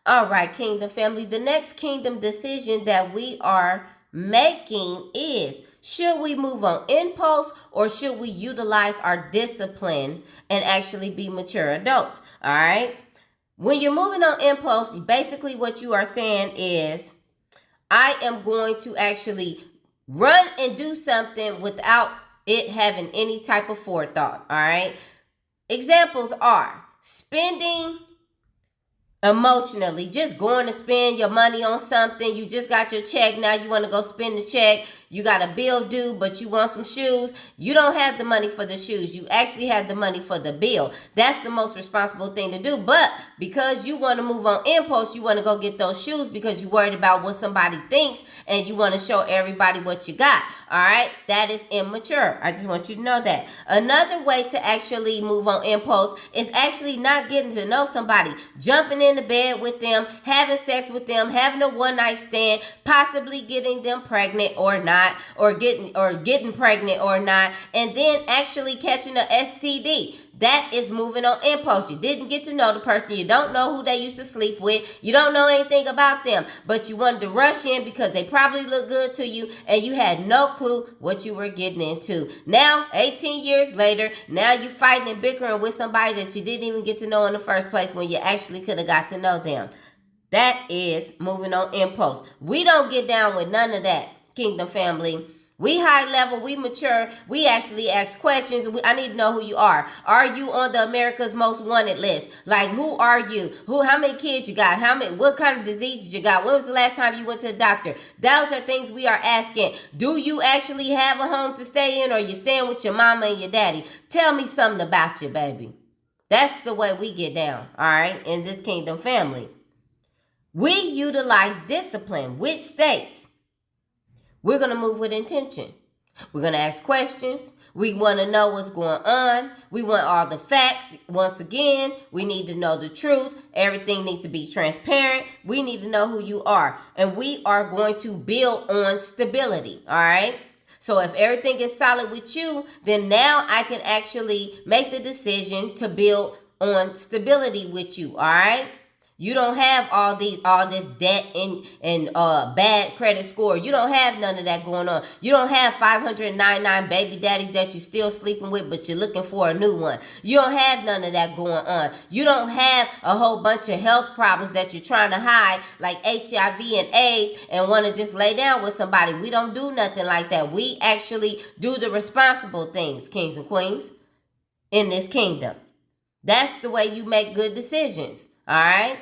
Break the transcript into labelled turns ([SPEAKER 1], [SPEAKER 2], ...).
[SPEAKER 1] All right, kingdom family. The next kingdom decision that we are making is, should we move on impulse or should we utilize our discipline and actually be mature adults? All right. When you're moving on impulse, basically what you are saying is, I am going to actually run and do something without it having any type of forethought. All right. Examples are spending emotionally, just going to spend your money on something. You just got your check, now you want to go spend the check. You got a bill due, but you want some shoes. You don't have the money for the shoes. You actually have the money for the bill. That's the most responsible thing to do. But because you want to move on impulse, you want to go get those shoes because you're worried about what somebody thinks and you want to show everybody what you got. All right, that is immature. I just want you to know that. Another way to actually move on impulse is actually not getting to know somebody, jumping in the bed with them, having sex with them, having a one-night stand, possibly getting them pregnant or not, or getting pregnant or not, and then actually catching a STD. That is moving on impulse. You didn't get to know the person. You don't know who they used to sleep with. You don't know anything about them, but you wanted to rush in because they probably look good to you and you had no clue what you were getting into. Now, 18 years later, now you're fighting and bickering with somebody that you didn't even get to know in the first place when you actually could have got to know them. That is moving on impulse. We don't get down with none of that, kingdom family. We high level, we mature, we actually ask questions. I need to know who you are. Are you on the America's Most Wanted list? Like, who are you? How many kids you got? What kind of diseases you got? When was the last time you went to the doctor? Those are things we are asking. Do you actually have a home to stay in, or you staying with your mama and your daddy? Tell me something about you, baby. That's the way we get down, all right, in this kingdom family. We utilize discipline, which states we're going to move with intention. We're going to ask questions. We want to know what's going on. We want all the facts. Once again, we need to know the truth. Everything needs to be transparent. We need to know who you are. And we are going to build on stability, all right? So if everything is solid with you, then now I can actually make the decision to build on stability with you, all right? You don't have all this debt and bad credit score. You don't have none of that going on. You don't have 599 baby daddies that you're still sleeping with, but you're looking for a new one. You don't have none of that going on. You don't have a whole bunch of health problems that you're trying to hide, like HIV and AIDS, and want to just lay down with somebody. We don't do nothing like that. We actually do the responsible things, kings and queens, in this kingdom. That's the way you make good decisions, all right?